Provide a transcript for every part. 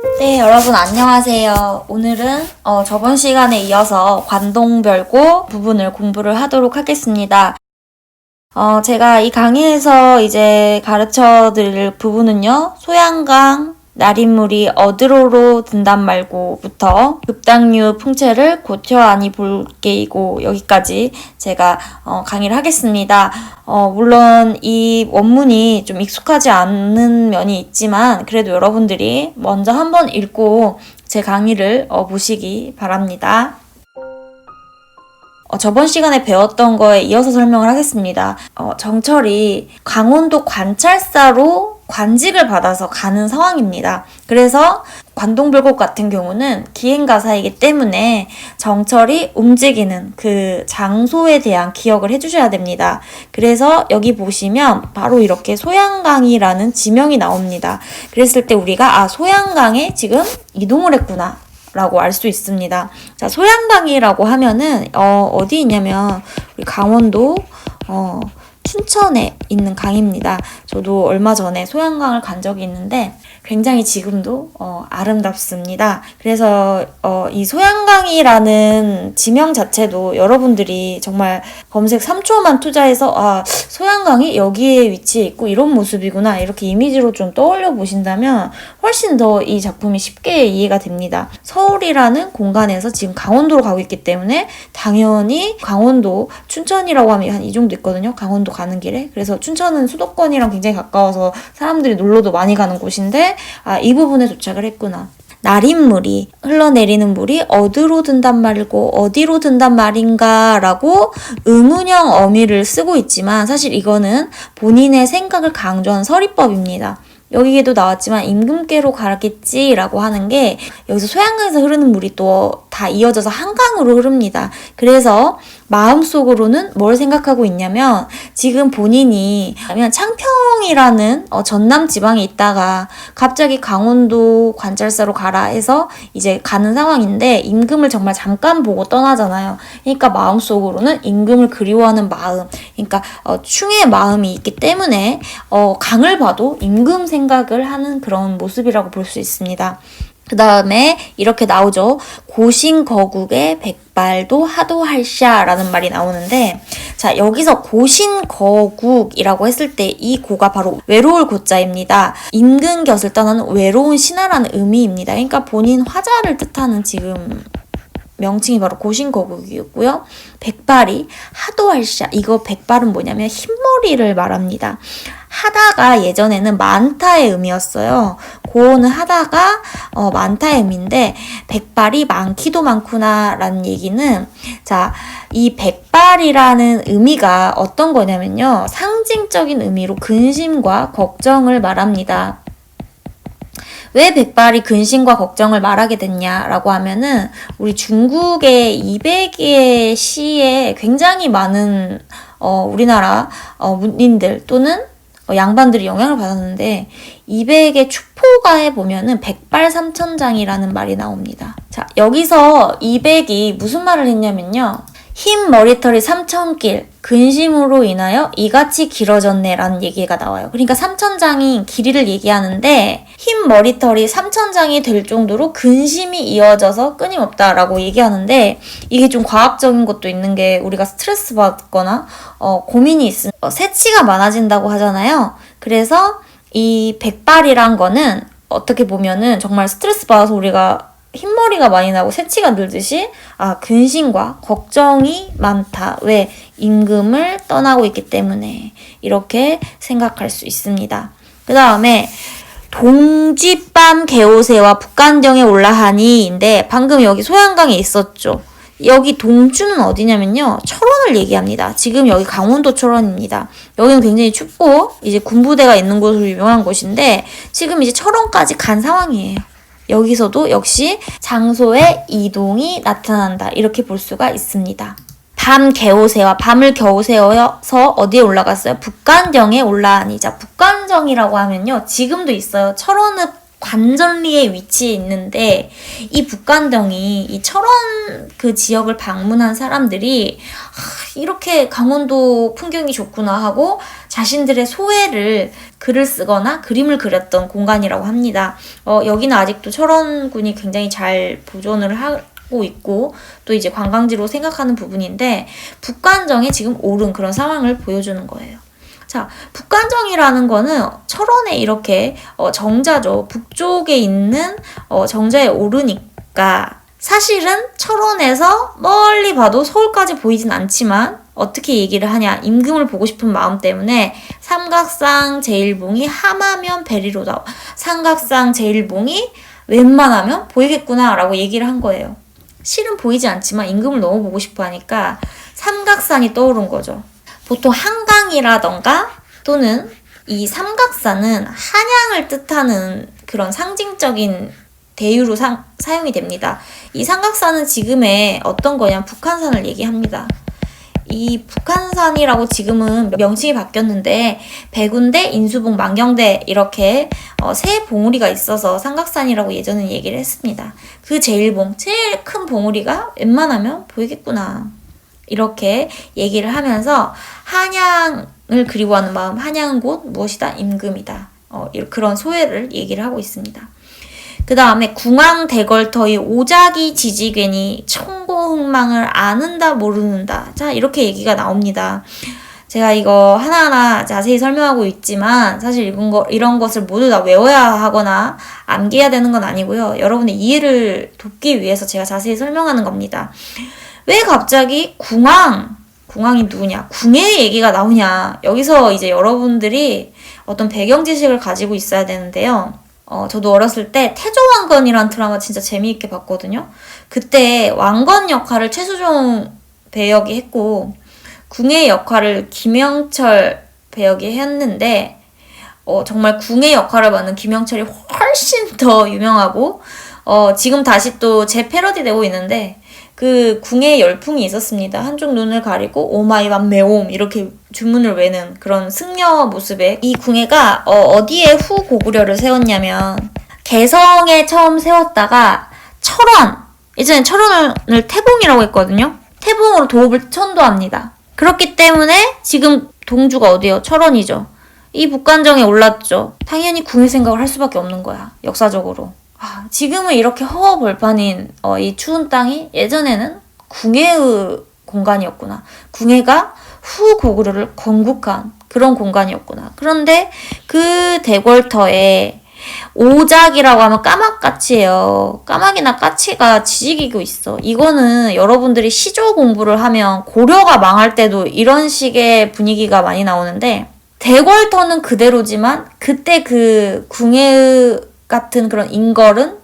네, 여러분 안녕하세요. 오늘은 저번 시간에 이어서 관동별고 부분을 공부를 하도록 하겠습니다. 제가 이 강의에서 이제 가르쳐 드릴 부분은요, 소양강, 날인물이 어디로로 든단 말고부터 급당류 풍채를 고텨하니 볼게이고 여기까지 제가 강의를 하겠습니다. 물론 이 원문이 좀 익숙하지 않은 면이 있지만 그래도 여러분들이 먼저 한번 읽고 제 강의를 보시기 바랍니다. 저번 시간에 배웠던 거에 이어서 설명을 하겠습니다. 정철이 강원도 관찰사로 관직을 받아서 가는 상황입니다. 그래서 관동불곡 같은 경우는 기행가사이기 때문에 정철이 움직이는 그 장소에 대한 기억을 해주셔야 됩니다. 그래서 여기 보시면 바로 이렇게 소양강이라는 지명이 나옵니다. 그랬을 때 우리가 소양강에 지금 이동을 했구나 라고 알 수 있습니다. 자, 소양강이라고 하면은 어디 있냐면 우리 강원도 춘천에 있는 강입니다. 저도 얼마 전에 소양강을 간 적이 있는데 굉장히 지금도 아름답습니다. 그래서 이 소양강이라는 지명 자체도 여러분들이 정말 검색 3초만 투자해서 소양강이 여기에 위치해 있고 이런 모습이구나 이렇게 이미지로 좀 떠올려 보신다면 훨씬 더 이 작품이 쉽게 이해가 됩니다. 서울이라는 공간에서 지금 강원도로 가고 있기 때문에 당연히 강원도 춘천이라고 하면 한 이 정도 있거든요. 강원도 가는 길에. 그래서 춘천은 수도권이랑 굉장히 가까워서 사람들이 놀러도 많이 가는 곳인데 이 부분에 도착을 했구나. 날인물이 흘러내리는 물이 어디로 든단 말이고 어디로 든단 말인가 라고 의문형 어미를 쓰고 있지만 사실 이거는 본인의 생각을 강조한 서리법입니다. 여기에도 나왔지만 임금께로 가겠지라고 하는 게 여기서 소양강에서 흐르는 물이 또 다 이어져서 한강으로 흐릅니다. 그래서 마음속으로는 뭘 생각하고 있냐면 지금 본인이 창평이라는 전남 지방에 있다가 갑자기 강원도 관찰사로 가라 해서 이제 가는 상황인데 임금을 정말 잠깐 보고 떠나잖아요. 그러니까 마음속으로는 임금을 그리워하는 마음, 그러니까 충의 마음이 있기 때문에 강을 봐도 임금 생각을 하는 그런 모습이라고 볼 수 있습니다. 그 다음에 이렇게 나오죠. 고신거국의 백발도 하도할샤라는 말이 나오는데 자 여기서 고신거국이라고 했을 때 이 고가 바로 외로울 고자입니다. 임금 곁을 떠나는 외로운 신하라는 의미입니다. 그러니까 본인 화자를 뜻하는 지금 명칭이 바로 고신거국이었고요. 백발이 하도할샤 이거 백발은 뭐냐면 흰머리를 말합니다. 하다가 예전에는 많다의 의미였어요. 고어는 하다가 많다의 의미인데 백발이 많기도 많구나 라는 얘기는 자, 이 백발이라는 의미가 어떤 거냐면요. 상징적인 의미로 근심과 걱정을 말합니다. 왜 백발이 근심과 걱정을 말하게 됐냐라고 하면은 우리 중국의 200의 시에 굉장히 많은 우리나라 문인들 또는 양반들이 영향을 받았는데 200의 추포가에 보면은 백발삼천장이라는 말이 나옵니다. 자 여기서 200이 무슨 말을 했냐면요. 흰 머리털이 3,000길 근심으로 인하여 이같이 길어졌네 라는 얘기가 나와요. 그러니까 3,000장인 길이를 얘기하는데 흰 머리털이 3,000장이 될 정도로 근심이 이어져서 끊임없다 라고 얘기하는데 이게 좀 과학적인 것도 있는 게 우리가 스트레스 받거나 고민이 있으면 새치가 많아진다고 하잖아요. 그래서 이 백발이란 거는 어떻게 보면은 정말 스트레스 받아서 우리가 흰머리가 많이 나고 새치가 늘듯이 근심과 걱정이 많다. 왜? 임금을 떠나고 있기 때문에 이렇게 생각할 수 있습니다. 그 다음에 동지밤 개오새와 북간정에 올라하니인데 방금 여기 소양강에 있었죠. 여기 동주는 어디냐면요. 철원을 얘기합니다. 지금 여기 강원도 철원입니다. 여기는 굉장히 춥고 이제 군부대가 있는 곳으로 유명한 곳인데 지금 이제 철원까지 간 상황이에요. 여기서도 역시 장소의 이동이 나타난다. 이렇게 볼 수가 있습니다. 밤 개오새와 밤을 겨우 새어서 어디에 올라갔어요? 북간정에 올라가니. 자, 북간정이라고 하면요. 지금도 있어요. 철원읍 관전리에 위치해 있는데 이 북간정이 이 철원 그 지역을 방문한 사람들이 이렇게 강원도 풍경이 좋구나 하고 자신들의 소회를 글을 쓰거나 그림을 그렸던 공간이라고 합니다. 여기는 아직도 철원군이 굉장히 잘 보존을 하고 있고 또 이제 관광지로 생각하는 부분인데 북간정에 지금 오른 그런 상황을 보여주는 거예요. 자, 북간정이라는 거는 철원에 이렇게 정자죠. 북쪽에 있는 정자에 오르니까 사실은 철원에서 멀리 봐도 서울까지 보이진 않지만 어떻게 얘기를 하냐. 임금을 보고 싶은 마음 때문에 삼각상 제일봉이 함하면 베리로다. 삼각상 제일봉이 웬만하면 보이겠구나 라고 얘기를 한 거예요. 실은 보이지 않지만 임금을 너무 보고 싶어 하니까 삼각산이 떠오른 거죠. 보통 한강이라던가 또는 이 삼각산은 한양을 뜻하는 그런 상징적인 대유로 사용이 됩니다. 이 삼각산은 지금의 어떤 거냐 북한산을 얘기합니다. 이 북한산이라고 지금은 명칭이 바뀌었는데 백운대, 인수봉, 만경대 이렇게 세 봉우리가 있어서 삼각산이라고 예전에 얘기를 했습니다. 그 제일봉, 제일 큰 봉우리가 웬만하면 보이겠구나. 이렇게 얘기를 하면서 한양을 그리워하는 마음, 한양은 곧 무엇이다? 임금이다. 그런 소회를 얘기를 하고 있습니다. 그 다음에 궁왕대걸터의 오자기 지지괴니 청고흥망을 아는다 모르는다. 자, 이렇게 얘기가 나옵니다. 제가 이거 하나하나 자세히 설명하고 있지만 사실 이런 것을 모두 다 외워야 하거나 암기해야 되는 건 아니고요. 여러분의 이해를 돕기 위해서 제가 자세히 설명하는 겁니다. 왜 갑자기 궁왕이 누구냐? 궁의 얘기가 나오냐? 여기서 이제 여러분들이 어떤 배경 지식을 가지고 있어야 되는데요. 저도 어렸을 때 태조왕건이라는 드라마 진짜 재미있게 봤거든요. 그때 왕건 역할을 최수종 배역이 했고 궁의 역할을 김영철 배역이 했는데 정말 궁의 역할을 맡는 김영철이 훨씬 더 유명하고 지금 다시 또 재패러디 되고 있는데 그 궁의 열풍이 있었습니다. 한쪽 눈을 가리고 오마이만 매옴 이렇게 주문을 외는 그런 승려 모습에 이 궁예가 어디에 후고구려를 세웠냐면 개성에 처음 세웠다가 철원, 예전에 철원을 태봉이라고 했거든요. 태봉으로 도읍을 천도합니다. 그렇기 때문에 지금 동주가 어디예요? 철원이죠. 이 북간정에 올랐죠. 당연히 궁예 생각을 할 수밖에 없는 거야. 역사적으로. 지금은 이렇게 허허벌판인 이 추운 땅이 예전에는 궁예의 공간이었구나. 궁예가 후고구려를 건국한 그런 공간이었구나. 그런데 그 대궐터에 오작이라고 하면 까막까치예요. 까마귀나 까치가 지지기고 있어. 이거는 여러분들이 시조 공부를 하면 고려가 망할 때도 이런 식의 분위기가 많이 나오는데 대궐터는 그대로지만 그때 그 궁예의 같은 그런 인걸은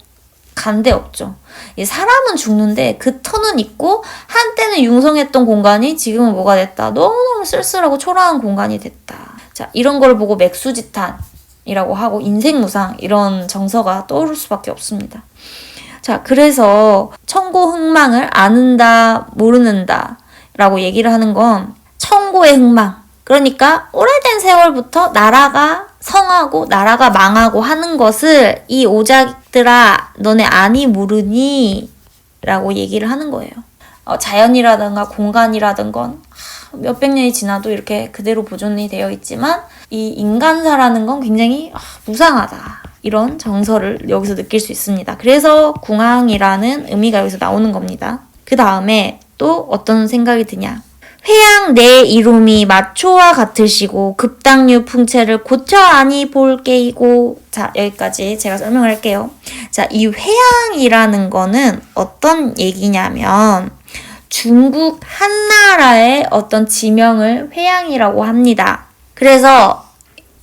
간데 없죠. 사람은 죽는데 그 터는 있고 한때는 융성했던 공간이 지금은 뭐가 됐다. 너무너무 쓸쓸하고 초라한 공간이 됐다. 자, 이런 걸 보고 맥수지탄이라고 하고 인생무상 이런 정서가 떠오를 수밖에 없습니다. 자, 그래서 청고흥망을 아는다 모르는다 라고 얘기를 하는 건 청고의 흥망, 그러니까 오래된 세월부터 나라가 성하고 나라가 망하고 하는 것을 이 오작들아 너네 아니 모르니? 라고 얘기를 하는 거예요. 자연이라든가 공간이라든 건 몇백 년이 지나도 이렇게 그대로 보존이 되어 있지만 이 인간사라는 건 굉장히 무상하다. 이런 정서를 여기서 느낄 수 있습니다. 그래서 궁왕이라는 의미가 여기서 나오는 겁니다. 그 다음에 또 어떤 생각이 드냐? 회양 내 이름이 마초와 같으시고 급당류 풍채를 고쳐 아니 볼게이고. 자, 여기까지 제가 설명을 할게요. 자, 이 회양이라는 거는 어떤 얘기냐면 중국 한나라의 어떤 지명을 회양이라고 합니다. 그래서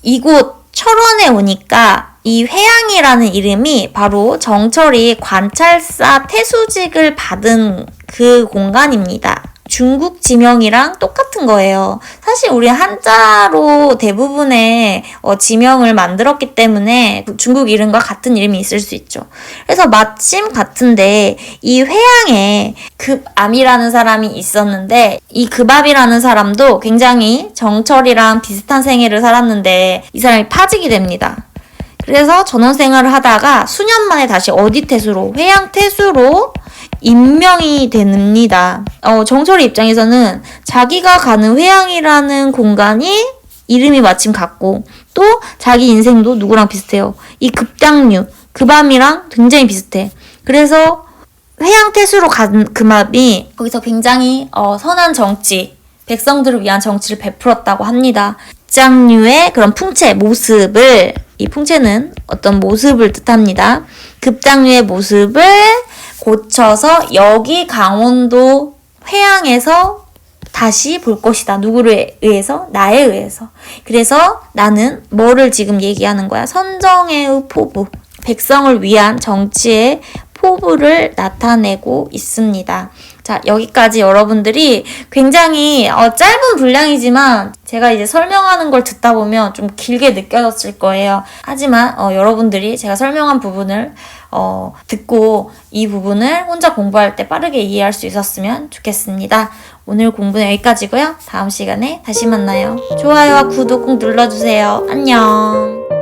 이곳 철원에 오니까 이 회양이라는 이름이 바로 정철이 관찰사 태수직을 받은 그 공간입니다. 중국 지명이랑 똑같은 거예요. 사실 우리 한자로 대부분의 지명을 만들었기 때문에 중국 이름과 같은 이름이 있을 수 있죠. 그래서 마침 같은데 이 회양에 급암이라는 사람이 있었는데 이 급암이라는 사람도 굉장히 정철이랑 비슷한 생애를 살았는데 이 사람이 파직이 됩니다. 그래서 전원 생활을 하다가 수년 만에 다시 어디 태수로? 회양 태수로 임명이 됩니다. 정철이 입장에서는 자기가 가는 회양이라는 공간이 이름이 마침 같고 또 자기 인생도 누구랑 비슷해요. 이 급당류, 급암이랑 굉장히 비슷해. 그래서 회양태수로 간 금암이 거기서 굉장히 선한 정치, 백성들을 위한 정치를 베풀었다고 합니다. 급장류의 그런 풍채, 모습을, 이 풍채는 어떤 모습을 뜻합니다. 급장류의 모습을 고쳐서 여기 강원도 회양에서 다시 볼 것이다. 누구를 의해서? 나에 의해서. 그래서 나는 뭐를 지금 얘기하는 거야? 선정의 포부. 백성을 위한 정치의 포부를 나타내고 있습니다. 자, 여기까지 여러분들이 굉장히 짧은 분량이지만 제가 이제 설명하는 걸 듣다 보면 좀 길게 느껴졌을 거예요. 하지만 여러분들이 제가 설명한 부분을 듣고 이 부분을 혼자 공부할 때 빠르게 이해할 수 있었으면 좋겠습니다. 오늘 공부는 여기까지고요. 다음 시간에 다시 만나요. 좋아요와 구독 꼭 눌러주세요. 안녕.